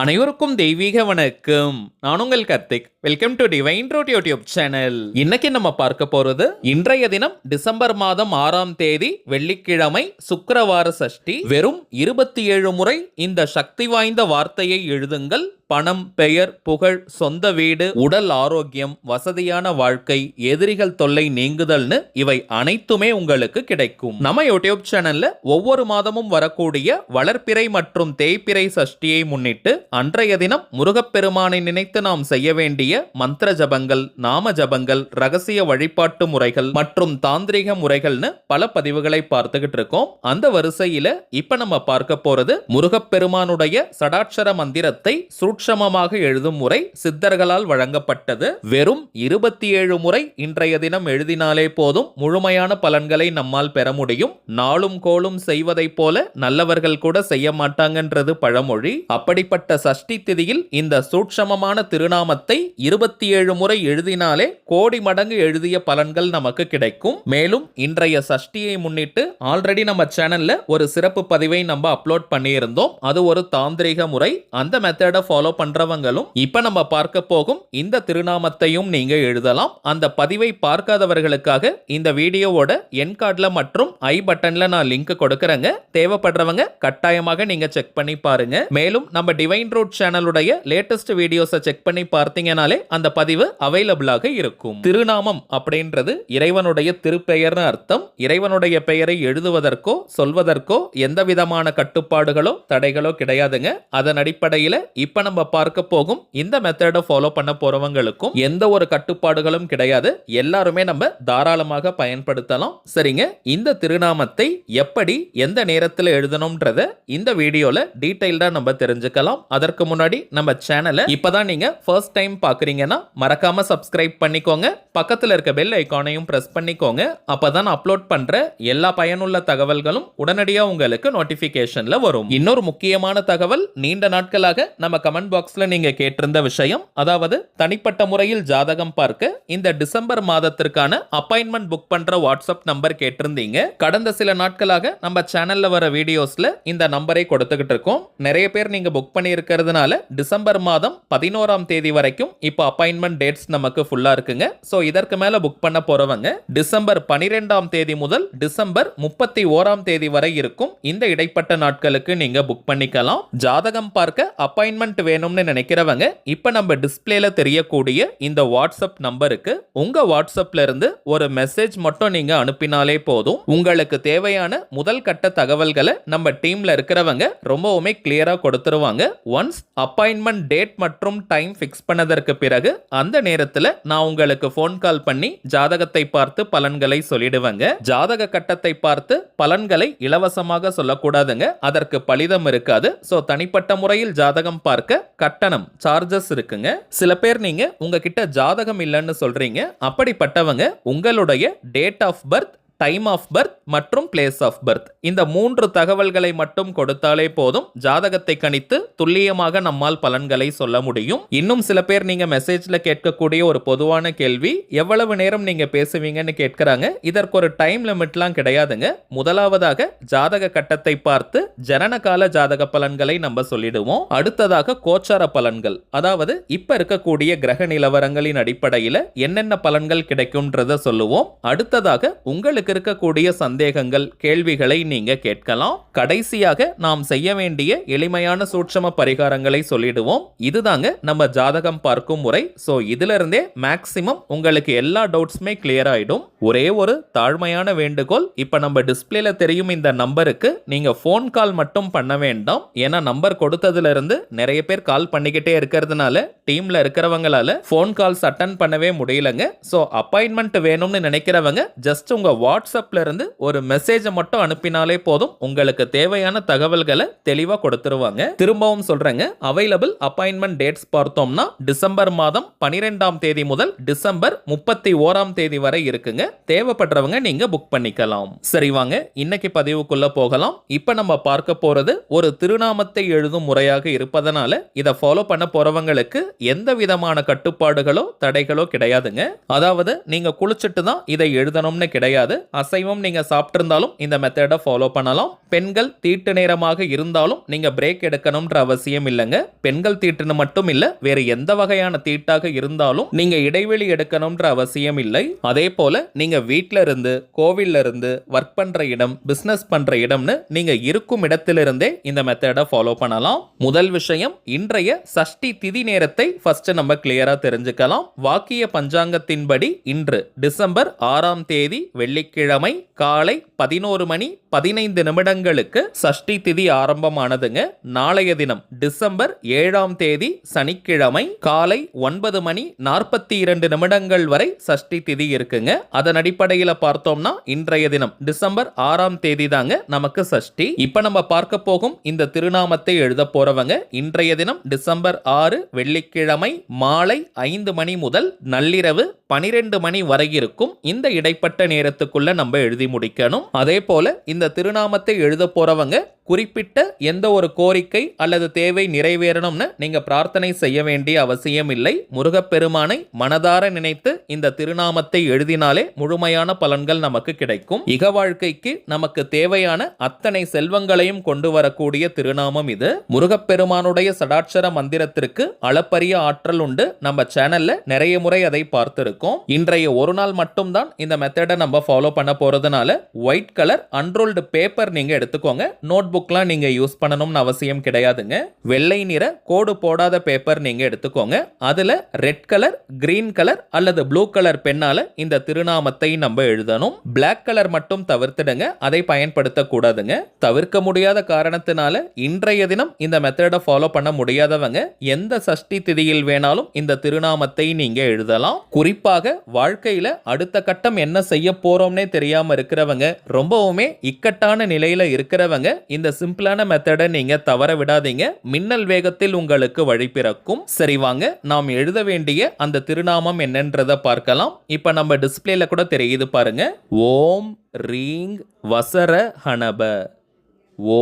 அனைவருக்கும் தெய்வீக வணக்கம். நான் உங்கள் Karthik. Welcome to divine road YouTube channel. இன்னைக்கு நம்ம பார்க்க போறது இன்றைய தினம் டிசம்பர் மாதம் 6ஆம் தேதி வெள்ளிக்கிழமை சுக்கிரவார சஷ்டி. வெறும் 27 முறை இந்த சக்தி வாய்ந்த வார்த்தையை எழுதுங்கள். பணம், பெயர், புகழ், சொந்த வீடு, உடல் ஆரோக்கியம், வசதியான வாழ்க்கை, எதிரிகள் தொல்லை நீங்குதல்னு இவை அனைத்துமே உங்களுக்கு கிடைக்கும். நம்ம யூடியூப் சேனல்ல ஒவ்வொரு மாதமும் வரக்கூடிய வளர்ப்பிறை மற்றும் தேய்பிறை சஷ்டியை முன்னிட்டு அன்றைய தினம் முருகப்பெருமானை நினைத்து நாம் செய்ய வேண்டிய மந்திர ஜபங்கள், நாம ஜபங்கள், ரகசிய வழிபாட்டு முறைகள் மற்றும் தாந்திரிக முறைகள்னு பல பதிவுகளை பார்த்துக்கிட்டு இருக்கோம். அந்த வரிசையில இப்ப நம்ம பார்க்க போறது முருகப்பெருமானுடைய சடாட்சர மந்திரத்தை சூட்சமமாக எழுதும் முறை சித்தர்களால் வழங்கப்பட்டது. வெறும் 27 முறை இன்றைய தினம் எழுதினாலே போதும் முழுமையான பலன்களை நம்மால் பெற முடியும். நாளும் கோளும் செய்வதை போல நல்லவர்கள் கூட செய்ய மாட்டாங்கன்றது பழமொழி. அப்படிப்பட்ட சஷ்டி திதியில் இந்த சூட்சமமான திருநாமத்தை 27 முறை எழுதினாலே கோடி மடங்கு எழுதிய பலன்கள் நமக்கு கிடைக்கும். மேலும் இன்றைய சஷ்டியை முன்னிட்டு ஆல்ரெடி நம்ம சேனல்ல ஒரு சிறப்பு பதிவை நம்ம அப்லோட் பண்ணியிருந்தோம். அது ஒரு தாந்திரிக முறை. அந்த மெத்தடை ஃபாலோ பண்றவங்களும் இப்ப நம்ம பார்க்க போகும் இந்த திருநாமத்தையும் நீங்க எழுதலாம். அந்த பதிவை பார்க்காதவர்களுக்காக இந்த வீடியோவோட என் கார்டுல மற்றும் ஐ பட்டன்ல நான் லிங்க் கொடுக்கறேங்க. தேவைப்படுறவங்க கட்டாயமாக நீங்க செக் பண்ணி பாருங்க. மேலும் நம்ம டிவைன் ரோட் சேனலுடைய லேட்டஸ்ட் வீடியோஸை செக் பண்ணி பார்த்தீங்கனாலே அந்த பதிவு அவைலபிளாக இருக்கும். திருநாமம் அப்படின்றது இறைவனுடைய திருப்பெயர்னு அர்த்தம். இறைவனுடைய பெயரை எழுதுவதற்கோ சொல்வதற்கோ எந்த விதமான கட்டுப்பாடுகளோ தடைகளோ கிடையாதுங்க. அதன் அடிப்படையில் இப்ப நம்ம பார்க்க போகும் இந்த மெத்தடை ஃபாலோ பண்ண போறவங்களுக்கும் எந்த ஒரு கட்டுப்பாடுகளும் கிடையாது. எல்லாருமே நம்ம தாராளமாக பயன்படுத்தலாம். சரிங்க, இந்த திருநாமத்தை எப்படி எந்த நேரத்தில் எழுதணும்ன்றத இந்த வீடியோல டீடைல்டா நம்ம தெரிஞ்சுக்கலாம். அதற்கு முன்னாடி நம்ம சேனலை இப்பதான் நீங்க ஃபர்ஸ்ட் டைம் பாக்குறீங்கன்னா மறக்காம சப்ஸ்கிரைப் பண்ணிக்கோங்க. பக்கத்துல இருக்க பெல் ஐகானையும் பிரஸ் பண்ணிக்கோங்க. அப்பதான் அப்லோட் பண்ற எல்லா பயனுள்ள தகவல்களும் உடனடியா உங்களுக்கு நோட்டிபிகேஷன்ல வரும். இன்னொரு முக்கியமான தகவல், நீண்ட நாட்களாக நம்ம கமெண்ட் பாக்ஸ்ல நீங்க கேட்டிருந்த விஷயம், அதாவது தனிப்பட்ட முறையில் ஜாதகம் பார்க்க இந்த டிசம்பர் மாதத்திற்கான அப்பாயின்மெண்ட் புக் பண்ற வாட்ஸ்அப் நம்பர் கேட்டிருந்தீங்க. கடந்த சில நாட்களாக நம்ம சேனல்ல வர வீடியோஸ்ல இந்த நம்பரை கொடுத்துக்கிட்டு இருக்கோம். நிறைய பேர் நீங்க புக் பண்ணி இருக்கிறதுனால டிசம்பர் மாதம் 11ஆம் தேதி வரைக்கும் இப்போ அப்பாயின்மெண்ட் டேட்ஸ் நமக்கு ஃபுல்லா இருக்குங்க. சோ இதற்கு மேல புக் பண்ண போறவங்க டிசம்பர் 12ஆம் தேதி முதல் டிசம்பர் 31ஆம் தேதி வரை இருக்கும் இந்த இடைப்பட்ட நாட்களுக்கு நீங்க புக் பண்ணிக்கலாம். ஜாதகம் பார்க்க அப்பாயின்மெண்ட் வேணும்னு நினைக்கிறவங்க இப்ப நம்ம டிஸ்பிளேல தெரியக்கூடிய இந்த வாட்ஸ்அப் நம்பருக்கு உங்க வாட்ஸ்அப்ல இருந்து ஒரு மெசேஜ் மட்டும் நீங்க அனுப்பினாலே போதும். உங்களுக்கு தேவையான முதல் கட்ட தகவல்களை நம்ம டீம்ல இருக்கிறவங்க ரொம்பவுமே கிளியரா கொடுத்துருவாங்க. ஒன்ஸ் அப்பாயின்மெண்ட் டேட் மற்றும் டைம் ஃபிக்ஸ் பண்ணதற்கு பிறகு அந்த நேரத்துல நான் உங்களுக்கு போன் கால் பண்ணி ஜாதகத்தை பார்த்து பலன்களை சொல்லிடுவேங்க. ஜாதக கட்டத்தை பார்த்து பலன்களை இலவசமாக சொல்லக்கூடாதுங்க. அதற்கு பலிதம் இருக்காது. சோ தனிப்பட்ட முறையில் ஜாதகம் பார்க்க கட்டணம் சார்ஜஸ் இருக்குங்க. சில பேர் நீங்க உங்ககிட்ட ஜாதகம் இல்லைன்னு சொல்றீங்க. அப்படிப்பட்டவங்க உங்களுடைய date of birth, time of birth மற்றும் பிளேஸ் ஆஃப் பர்த் இந்த 3 தகவல்களை மட்டும் கொடுத்தாலே போதும் ஜாதகத்தை கணித்து துல்லியமாக நம்மால் பலன்களை சொல்ல முடியும். இன்னும் சில பேர் நீங்க மெசேஜ்ல கேட்கக்கூடிய ஒரு பொதுவான கேள்வி, எவ்வளவு நேரம் நீங்க பேசுவீங்கன்னு கேட்கிறாங்க. இதற்கு ஒரு டைம் லிமிட்லாம் கிடையாதுங்க. முதலாவதாக ஜாதக கட்டத்தை பார்த்து ஜனனகால ஜாதக பலன்களை நம்ம சொல்லிடுவோம். அடுத்ததாக கோச்சார பலன்கள், அதாவது இப்ப இருக்கக்கூடிய கிரக நிலவரங்களின் அடிப்படையில் என்னென்ன பலன்கள் கிடைக்கும்ன்றத சொல்லுவோம். அடுத்ததாக உங்களுக்கு இருக்கக்கூடிய சந்தேகங்கள், கேள்விகளை நீங்க கேட்கலாம். கடைசியாக நாம் செய்ய வேண்டிய எளிமையான சூட்சம பரிகாரங்களை சொல்லிடுவோம். இதுதாங்க நம்ம ஜாதகம் பார்க்கும் முறை. சோ இதுல இருந்தே மேக்ஸிமம் உங்களுக்கு எல்லா டவுட்ஸ்மே கிளியர் ஆயிடும். ஒரே ஒரு தாழ்மையான வேண்டுகோள், இப்ப நம்ம டிஸ்பிளேல தெரியும் இந்த நம்பருக்கு நீங்க போன் கால் மட்டும் பண்ண வேண்டாம். ஏன்னா நம்பர் கொடுத்ததுல இருந்து நிறைய பேர் கால் பண்ணிக்கிட்டே இருக்கிறதுனால டீம்ல இருக்கிறவங்களால போன் கால்ஸ் அட்டன் பண்ணவே முடியலங்க. சோ அப்பாயின்மெண்ட் வேணும்னு நினைக்கிறவங்க ஜஸ்ட் உங்க வாட்ஸ்அப்ல இருந்து ஒரு மெசேஜை மட்டும் அனுப்பினாலே போதும். உங்களுக்கு தேவையான தகவல்களை தெளிவா கொடுத்துருவாங்க. திரும்பவும் சொல்றேங்க, அவைலபிள் அப்பாயின்மெண்ட் டேட்ஸ் பார்த்தோம்னா டிசம்பர் மாதம் 12ஆம் தேதி முதல் டிசம்பர் 31ஆம் தேதி வரை இருக்குங்க. தேவைப்படுறவங்க நீங்க புக் பண்ணிக்கலாம். சரி வாங்க இன்னைக்கு பதிவுக்குள்ள போகலாம். இப்ப நம்ம பார்க்க போறது ஒரு திருநாமத்தை எழுதும் முறையாக இருப்பதனால இதை ஃபாலோ பண்ண போறவங்களுக்கு எந்த விதமான கட்டுப்பாடுகளோ தடைகளோ கிடையாதுங்க. அதாவது நீங்க குளிச்சுட்டு தான் இதை எழுதணும்னு கிடையாது. அசைவம் நீங்க சாப்பிட்டிருந்தாலும் இந்த மெத்தடை ஃபாலோ பண்ணலாம். பெண்கள் தீட்டு நேரமாக இருந்தாலும் நீங்க பிரேக் எடுக்கணும்ன்ற அவசியம் இல்லைங்க. பெண்கள் தீட்டுன்னு மட்டும் இல்ல, வேற எந்த வகையான தீட்டாக இருந்தாலும் நீங்க இடைவெளி எடுக்கணும்ன்ற அவசியம் இல்லை. அதே போல நீங்க வீட்ல இருந்து, கோவில்ல இருந்து, ஒர்க் பண்ற இடம், பிசினஸ் பண்ற இடம்னு நீங்க இருக்கும் இடத்திலிருந்தே இந்த மெத்தடை ஃபாலோ பண்ணலாம். முதல் விஷயம், இன்றைய சஷ்டி திதி நேரத்தை ஃபர்ஸ்ட் நம்ம கிளியரா தெரிஞ்சுக்கலாம். வாக்கிய பஞ்சாங்கத்தின்படி இன்று டிசம்பர் 6ஆம் தேதி வெள்ளிக்கிழமை காலை 11:15 சஷ்டி திதி ஆரம்பமானதுங்க. நாளைய தினம் டிசம்பர் 7ஆம் தேதி சனிக்கிழமை காலை 9:42 வரை சஷ்டி திதி இருக்குங்க. அதன் அடிப்படையில் பார்த்தோம்னா இன்றைய தினம் டிசம்பர் 6ஆம் தேதி தாங்க நமக்கு சஷ்டி. இப்ப நம்ம பார்க்க போகும் இந்த திருநாமத்தை எழுத போறவங்க இன்றைய தினம் டிசம்பர் 6 வெள்ளிக்கிழமை மாலை 5 மணி முதல் நள்ளிரவு 12 மணி வரை இருக்கும் இந்த இடைப்பட்ட நேரத்துக்குள்ள நம்ம எழுதி முடிக்கணும். அதே போல இந்த திருநாமத்தை எழுத போறவங்க குறிப்பிட்ட எந்த ஒரு கோரிக்கை அல்லது தேவை நிறைவேறணும்னு நீங்க பிரார்த்தனை செய்ய வேண்டிய அவசியம் இல்லை. முருகப்பெருமானை மனதார நினைத்து இந்த திருநாமத்தை எழுதினாலே முழுமையான பலன்கள் நமக்கு கிடைக்கும். இக வாழ்க்கைக்கு நமக்கு தேவையான அத்தனை செல்வங்களையும் கொண்டு வரக்கூடிய திருநாமம் இது. முருகப்பெருமானுடைய சடாட்சர மந்திரத்திற்கு அளப்பரிய ஆற்றல் உண்டு. நம்ம சேனல்ல நிறைய முறை அதை பார்த்திருக்கோம். இன்றைய ஒரு நாள் மட்டும்தான் இந்த மெத்தடை நம்ம ஃபாலோ பண்ண போறதுனால ஒயிட் கலர் அன்ரோல்டு பேப்பர் நீங்க எடுத்துக்கோங்க. நோட் புக்லாம் நீங்க யூஸ் பண்ணணும்னு அவசியம் கிடையாதுங்க. வெள்ளை நிற கோடு போடாத பேப்பர் நீங்க எடுத்துக்கோங்க. அதுல ரெட் கலர், கிரீன் கலர் அல்லது ப்ளூ கலர் பெண்ணால இந்த திருநாமத்தை நம்ம எழுதணும். பிளாக் கலர் மட்டும் தவிர்த்துடுங்க, அதை பயன்படுத்த கூடாதுங்க. தவிர்க்க முடியாத காரணத்தினால இன்றைய தினம் இந்த மெத்தடை ஃபாலோ பண்ண முடியாதவங்க எந்த சஷ்டி திதியில் வேணாலும் இந்த திருநாமத்தை நீங்க எழுதலாம். குறிப்பாக வாழ்க்கையில அடுத்த கட்டம் என்ன செய்ய போறோம்னே தெரியாம இருக்கிறவங்க, ரொம்பவுமே இக்கட்டான நிலையில இருக்கிறவங்க இந்த சிம்பிளான மெத்தடை நீங்க தவற விடாதீங்க. மின்னல் வேகத்தில் உங்களுக்கு வழி பிறக்கும். சரி வாங்க, நாம் எழுத வேண்டிய அந்த திருநாமம் என்னன்றத பார்க்கலாம். இப்ப நம்ம டிஸ்பிளேல கூட தெரியுது பாருங்க. ஓம் ரீங் வசர ஹணப.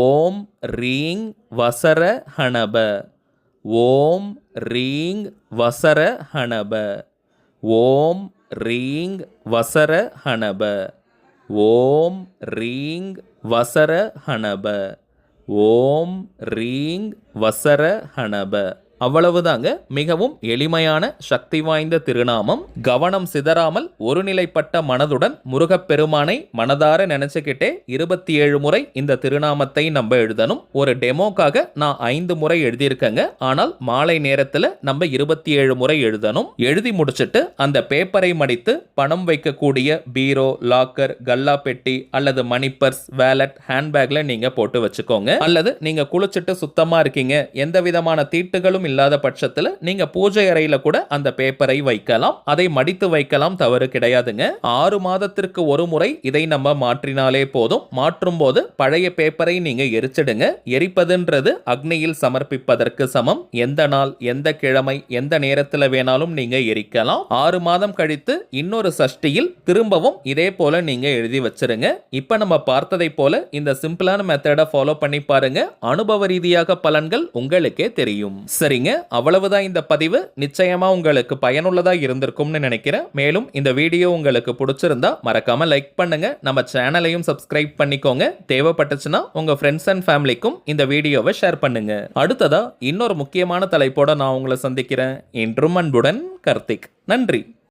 ஓம் ரீங் வசர ஹணப. ஓம் ரீங் வசர ஹணப. ஓம் ரீங் வசர ஹணப. ஓம் ரீங் வசர ஹணப. ஓம் ரீங் வசர ஹணப. அவ்வளவுதாங்க. மிகவும் எளிமையான சக்தி வாய்ந்த திருநாமம். கவனம் சிதறாமல் ஒருநிலைப்பட்ட மனதுடன் முருகப்பெருமானை மனதார நினைச்சுக்கிட்டே 27 முறை இந்த திருநாமத்தை நம்ம எழுதணும். ஒரு டெமோக்காக நான் 5 முறை எழுதியிருக்கேங்க. ஆனால் மாலை நேரத்தில் நம்ம 27 முறை எழுதணும். எழுதி முடிச்சுட்டு அந்த பேப்பரை மடித்து பணம் வைக்கக்கூடிய பீரோ, லாக்கர், கல்லா பெட்டி அல்லது மணி பர்ஸ், வேலட், ஹேண்ட்பேக்ல நீங்க போட்டு வச்சுக்கோங்க. அல்லது நீங்க குளிச்சுட்டு சுத்தமா இருக்கீங்க, எந்த விதமான தீட்டுகளும் இல்லாத பட்சத்தில் நீங்க பூஜை அறையில கூட அந்த பேப்பரை வைக்கலாம். அதை மடித்து வைக்கலாம், தவறு கிடையாதுங்க. 6 மாதத்திற்கு ஒரு முறை இதை நம்ம மாற்றினாலே போதும். மாற்றும் போது பழைய பேப்பரை நீங்க எரிச்சிடுங்க. எரிப்பதுன்றது அக்னியில் சமர்ப்பிப்பதற்கு சமம். எந்த நாள், எந்த கிழமை, எந்த நேரத்தில் வேணாலும் நீங்க எரிக்கலாம். 6 மாதம் கழித்து இன்னொரு சஷ்டியில் திரும்பவும் இதே போல நீங்க எழுதி வச்சிருங்க. இப்ப நம்ம பார்த்ததை போல இந்த சிம்பிளான மெத்தடை ஃபாலோ பண்ணி பாருங்க. அனுபவ ரீதியாக பலன்கள் உங்களுக்கே தெரியும். சரிங்க, அவ்வளவுதான் இந்த பதிவு. நிச்சயமா உங்களுக்கு பயனுள்ளதா இருந்திருக்கும்னு நினைக்கிறேன். மேலும் இந்த வீடியோ உங்களுக்கு பிடிச்சிருந்தா மறக்காம லைக் பண்ணுங்க. நம்ம சேனலையும் சப்ஸ்கிரைப் பண்ணிக்கோங்க. தேவைப்பட்டுச்சுன்னா உங்க ஃப்ரெண்ட்ஸ் அண்ட் ஃபேமிலிக்கும் இந்த வீடியோவை ஷேர் பண்ணுங்க. அடுத்ததா இன்னொரு முக்கியமான தலைப்போட நான் உங்களை சந்திக்கிறேன். இன்றும் அன்புடன் கார்த்திக். நன்றி.